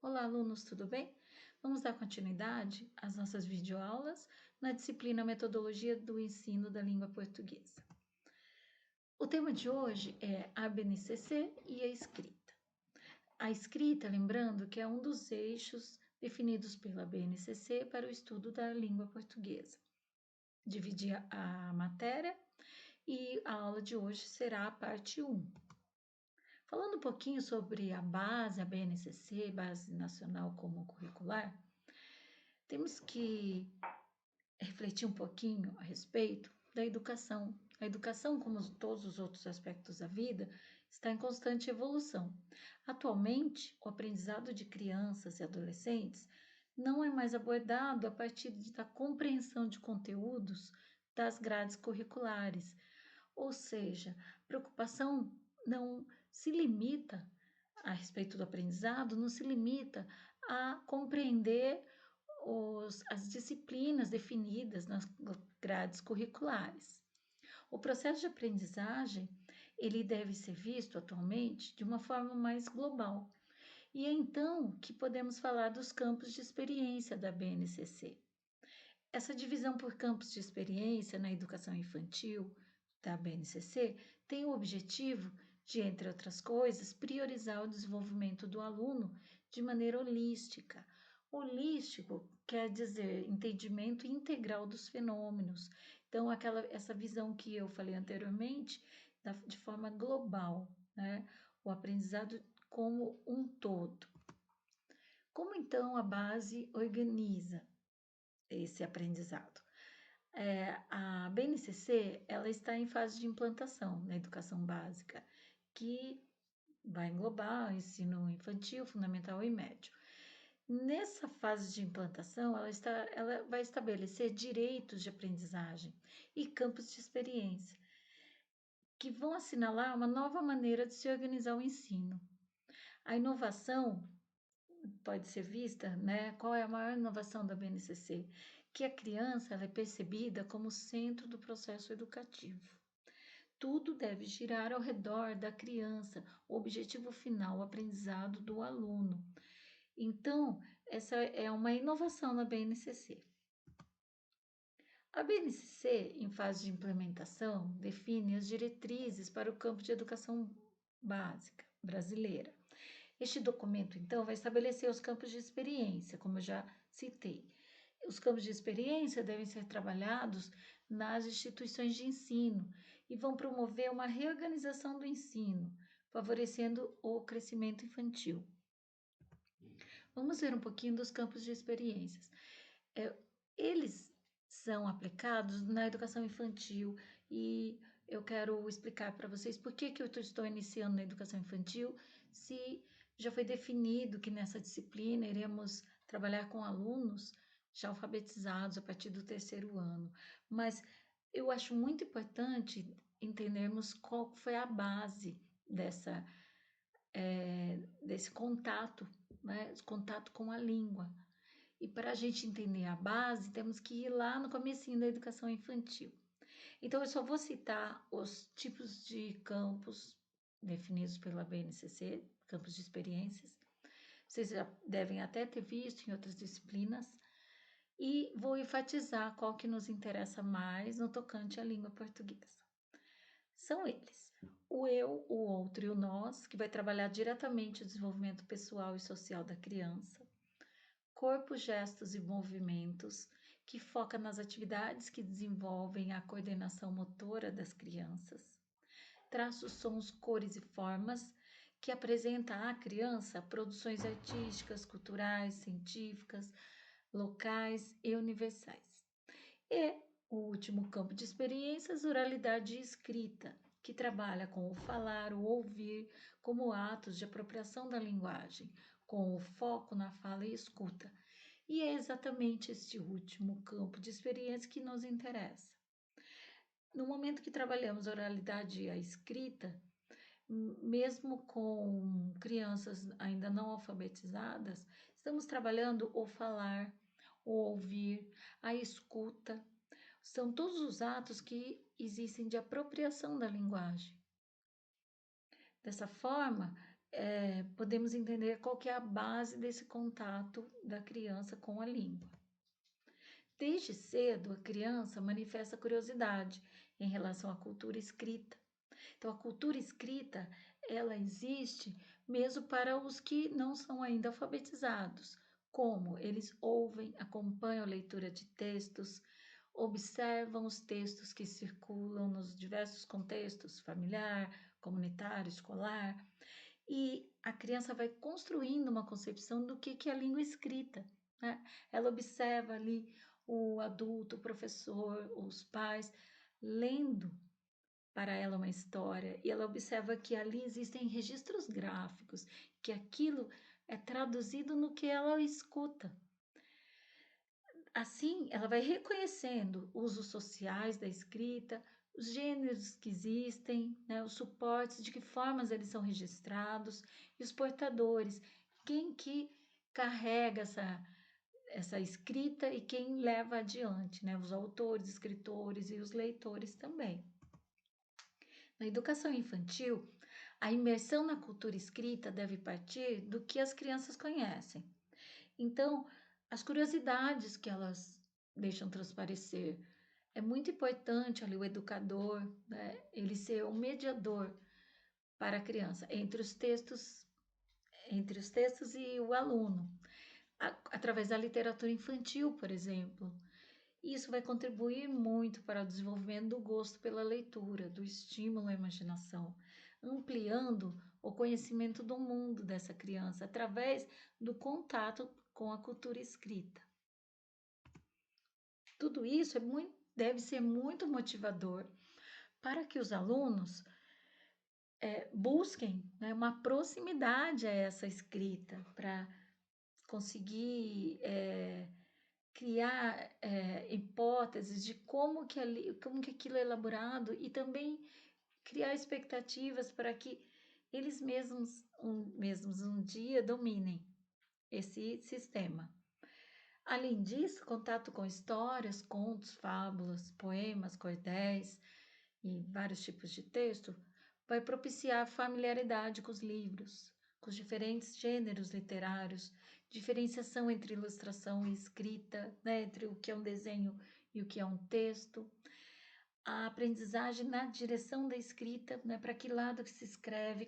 Olá, alunos, tudo bem? Vamos dar continuidade às nossas videoaulas na disciplina Metodologia do Ensino da Língua Portuguesa. O tema de hoje é a BNCC e a escrita. A escrita, lembrando que é um dos eixos definidos pela BNCC para o estudo da língua portuguesa. Dividi a matéria e a aula de hoje será a parte 1. Falando um pouquinho sobre a base, a BNCC, Base Nacional Comum Curricular, temos que refletir um pouquinho a respeito da educação. A educação, como todos os outros aspectos da vida, está em constante evolução. Atualmente, o aprendizado de crianças e adolescentes não é mais abordado a partir da compreensão de conteúdos das grades curriculares, ou seja, a preocupação não se limita a respeito do aprendizado, não se limita a compreender as disciplinas definidas nas grades curriculares. O processo de aprendizagem ele deve ser visto atualmente de uma forma mais global. E é então que podemos falar dos campos de experiência da BNCC. Essa divisão por campos de experiência na educação infantil da BNCC tem o objetivo de, entre outras coisas, priorizar o desenvolvimento do aluno de maneira holística. Holístico quer dizer entendimento integral dos fenômenos. Então, essa visão que eu falei anteriormente, de forma global, né? O aprendizado como um todo. Como então a base organiza esse aprendizado? A BNCC ela está em fase de implantação na educação básica, que vai englobar o ensino infantil, fundamental e médio. Nessa fase de implantação, ela vai estabelecer direitos de aprendizagem e campos de experiência, que vão assinalar uma nova maneira de se organizar o ensino. A inovação pode ser vista, né? Qual é a maior inovação da BNCC? Que a criança ela é percebida como centro do processo educativo. Tudo deve girar ao redor da criança, o objetivo final, o aprendizado do aluno. Então, essa é uma inovação na BNCC. A BNCC, em fase de implementação, define as diretrizes para o campo de educação básica brasileira. Este documento, então, vai estabelecer os campos de experiência, como eu já citei. Os campos de experiência devem ser trabalhados nas instituições de ensino e vão promover uma reorganização do ensino, favorecendo o crescimento infantil. Vamos ver um pouquinho dos campos de experiências. Eles são aplicados na educação infantil e eu quero explicar para vocês por que eu estou iniciando na educação infantil, se já foi definido que nessa disciplina iremos trabalhar com alunos já alfabetizados a partir do 3º ano. Mas eu acho muito importante entendermos qual foi a base desse contato, né? Contato com a língua. E para a gente entender a base, temos que ir lá no comecinho da educação infantil. Então, eu só vou citar os tipos de campos definidos pela BNCC, campos de experiências. Vocês já devem até ter visto em outras disciplinas. E vou enfatizar qual que nos interessa mais no tocante à língua portuguesa. São eles: o eu, o outro e o nós, que vai trabalhar diretamente o desenvolvimento pessoal e social da criança. Corpo, gestos e movimentos, que foca nas atividades que desenvolvem a coordenação motora das crianças. Traços, sons, cores e formas, que apresenta à criança produções artísticas, culturais, científicas, locais e universais. E o último campo de experiências, oralidade e escrita, que trabalha com o falar, o ouvir, como atos de apropriação da linguagem, com o foco na fala e escuta. E é exatamente este último campo de experiência que nos interessa. No momento que trabalhamos a oralidade e a escrita, mesmo com crianças ainda não alfabetizadas, estamos trabalhando o falar, o ouvir, a escuta. São todos os atos que existem de apropriação da linguagem. Dessa forma, podemos entender qual que é a base desse contato da criança com a língua. Desde cedo, a criança manifesta curiosidade em relação à cultura escrita. Então, a cultura escrita, ela existe mesmo para os que não são ainda alfabetizados, como eles ouvem, acompanham a leitura de textos, observam os textos que circulam nos diversos contextos, familiar, comunitário, escolar, e a criança vai construindo uma concepção do que é a língua escrita, né? Ela observa ali o adulto, o professor, os pais, lendo para ela uma história, e ela observa que ali existem registros gráficos, que aquilo é traduzido no que ela escuta. Assim, ela vai reconhecendo usos sociais da escrita, os gêneros que existem, né, os suportes, de que formas eles são registrados, e os portadores, quem que carrega essa escrita e quem leva adiante, né, os autores, escritores e os leitores também. Na educação infantil, a imersão na cultura escrita deve partir do que as crianças conhecem. Então, as curiosidades que elas deixam transparecer. É muito importante ali o educador, né, ele ser um mediador para a criança entre os textos e o aluno, através da literatura infantil, por exemplo. Isso vai contribuir muito para o desenvolvimento do gosto pela leitura, do estímulo à imaginação, ampliando o conhecimento do mundo dessa criança através do contato com a cultura escrita. Tudo isso deve ser muito motivador para que os alunos busquem, né, uma proximidade a essa escrita, para conseguir criar hipóteses de como que aquilo é elaborado e também criar expectativas para que eles mesmos um dia dominem esse sistema. Além disso, contato com histórias, contos, fábulas, poemas, cordéis e vários tipos de texto vai propiciar familiaridade com os livros, com os diferentes gêneros literários, diferenciação entre ilustração e escrita, né, entre o que é um desenho e o que é um texto, a aprendizagem na direção da escrita, né, para que lado que se escreve,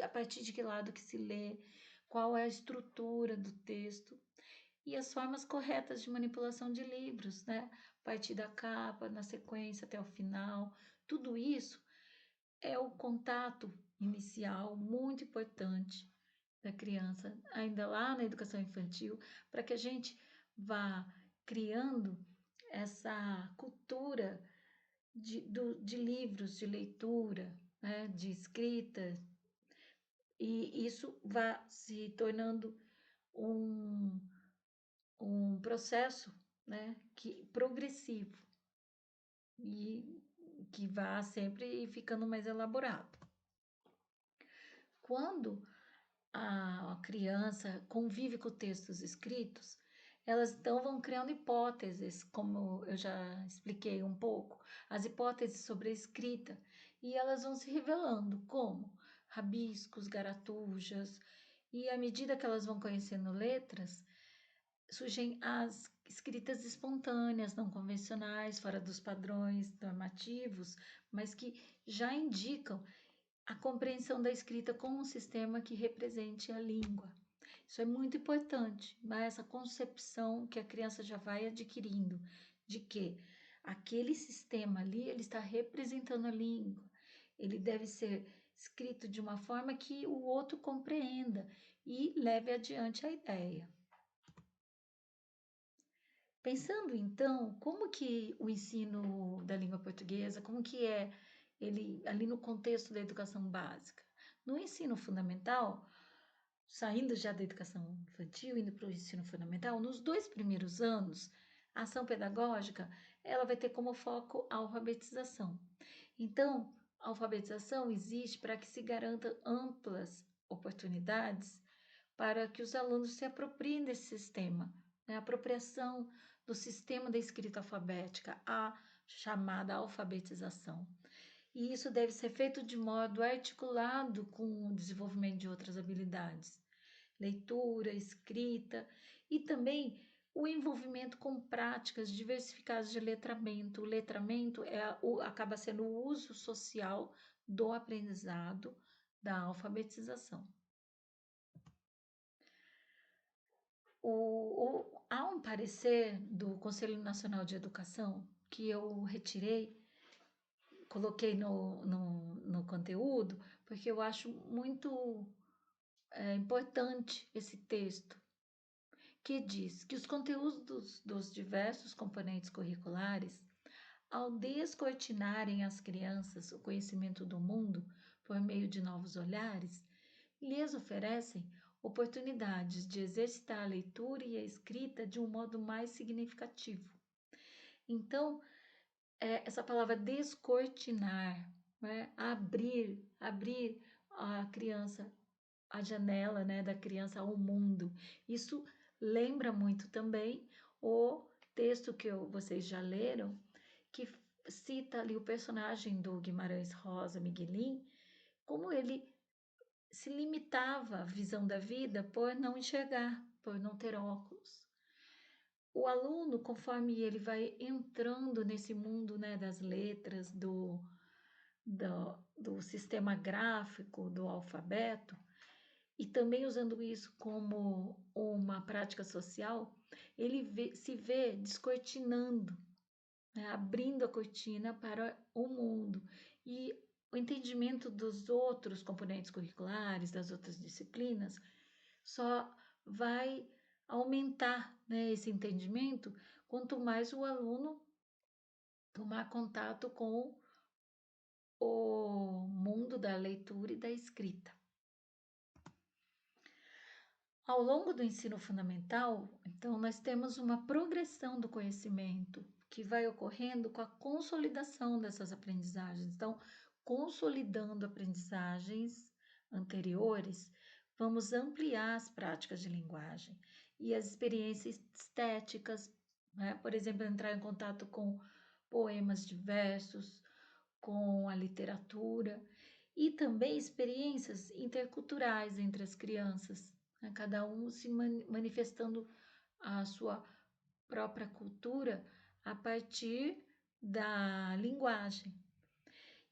a partir de que lado que se lê, qual é a estrutura do texto e as formas corretas de manipulação de livros, né, a partir da capa, na sequência até o final. Tudo isso é o contato inicial muito importante da criança, ainda lá na educação infantil, para que a gente vá criando essa cultura de livros, de leitura, né, de escrita, e isso vá se tornando um, um processo, né, progressivo e que vá sempre ficando mais elaborado. Quando a criança convive com textos escritos, elas então vão criando hipóteses, como eu já expliquei um pouco, as hipóteses sobre a escrita, e elas vão se revelando como rabiscos, garatujas, e à medida que elas vão conhecendo letras, surgem as escritas espontâneas, não convencionais, fora dos padrões normativos, mas que já indicam a compreensão da escrita como um sistema que represente a língua. Isso é muito importante, mas essa concepção que a criança já vai adquirindo de que aquele sistema ali ele está representando a língua, ele deve ser escrito de uma forma que o outro compreenda e leve adiante a ideia. Pensando então, como que o ensino da língua portuguesa, como que é ele ali no contexto da educação básica? No ensino fundamental, saindo já da educação infantil, indo para o ensino fundamental, nos 2 primeiros anos, a ação pedagógica, ela vai ter como foco a alfabetização. Então, a alfabetização existe para que se garanta amplas oportunidades para que os alunos se apropriem desse sistema, né? A apropriação do sistema da escrita alfabética, a chamada alfabetização. E isso deve ser feito de modo articulado com o desenvolvimento de outras habilidades, leitura, escrita e também o envolvimento com práticas diversificadas de letramento. O letramento acaba sendo o uso social do aprendizado, da alfabetização. Há um parecer do Conselho Nacional de Educação que eu retirei, coloquei no conteúdo, porque eu acho muito importante esse texto, que diz que os conteúdos dos diversos componentes curriculares, ao descortinarem às crianças o conhecimento do mundo por meio de novos olhares, lhes oferecem oportunidades de exercitar a leitura e a escrita de um modo mais significativo. Então, essa palavra descortinar, né? abrir a criança, a janela, né, da criança ao mundo. Isso lembra muito também o texto que vocês já leram, que cita ali o personagem do Guimarães Rosa, Miguelin, como ele se limitava à visão da vida por não enxergar, por não ter óculos. O aluno, conforme ele vai entrando nesse mundo, né, das letras, do sistema gráfico, do alfabeto, e também usando isso como uma prática social, ele se vê descortinando, né, abrindo a cortina para o mundo. E o entendimento dos outros componentes curriculares, das outras disciplinas, só vai aumentar, né, esse entendimento quanto mais o aluno tomar contato com o mundo da leitura e da escrita. Ao longo do ensino fundamental, então, nós temos uma progressão do conhecimento que vai ocorrendo com a consolidação dessas aprendizagens. Então, consolidando aprendizagens anteriores, vamos ampliar as práticas de linguagem e as experiências estéticas, né? Por exemplo, entrar em contato com poemas diversos, com a literatura e também experiências interculturais entre as crianças, né? Cada um se manifestando a sua própria cultura a partir da linguagem.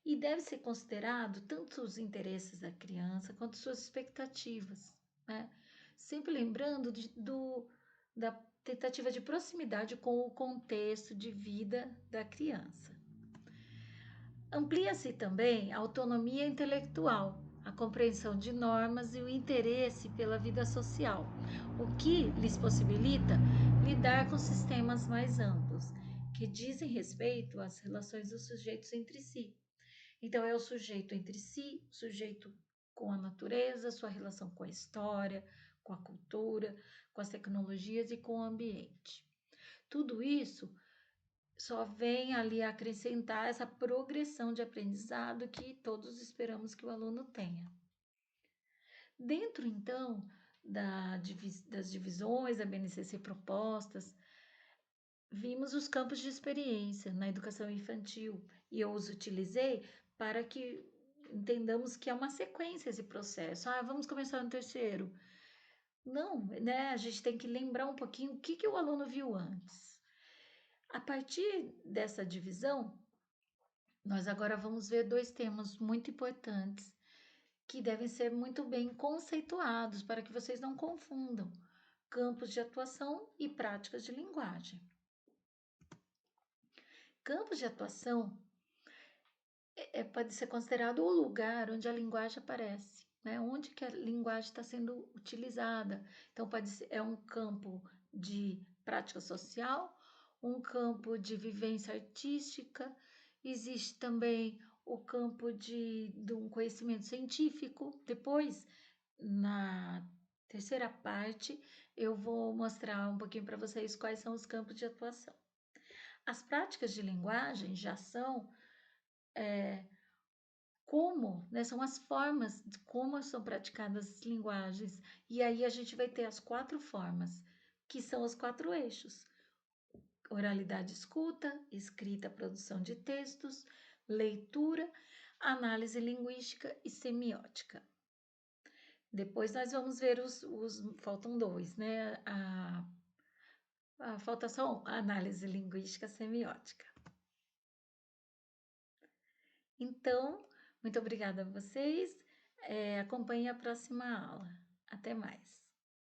E deve ser considerado tanto os interesses da criança quanto suas expectativas, né? Sempre lembrando da tentativa de proximidade com o contexto de vida da criança. Amplia-se também a autonomia intelectual, a compreensão de normas e o interesse pela vida social, o que lhes possibilita lidar com sistemas mais amplos, que dizem respeito às relações dos sujeitos entre si. Então, é o sujeito entre si, o sujeito com a natureza, sua relação com a história, com a cultura, com as tecnologias e com o ambiente. Tudo isso só vem ali acrescentar essa progressão de aprendizado que todos esperamos que o aluno tenha. Dentro, então, das divisões da BNCC propostas, vimos os campos de experiência na educação infantil e eu os utilizei para que entendamos que é uma sequência esse processo. Vamos começar no terceiro. Não, né? A gente tem que lembrar um pouquinho o que o aluno viu antes. A partir dessa divisão, nós agora vamos ver dois temas muito importantes que devem ser muito bem conceituados para que vocês não confundam: campos de atuação e práticas de linguagem. Campos de atuação pode ser considerado o lugar onde a linguagem aparece, né? Onde que a linguagem está sendo utilizada. Então, é um campo de prática social, um campo de vivência artística, existe também o campo de um conhecimento científico. Depois, na terceira parte, eu vou mostrar um pouquinho para vocês quais são os campos de atuação. As práticas de linguagem já são né, são as formas de como são praticadas as linguagens. E aí a gente vai ter as 4 formas, que são os 4 eixos: oralidade, escuta, escrita, produção de textos, leitura, análise linguística e semiótica. Depois nós vamos ver faltam dois, né? Falta só um, a análise linguística semiótica. Então, muito obrigada a vocês. Acompanhe a próxima aula. Até mais.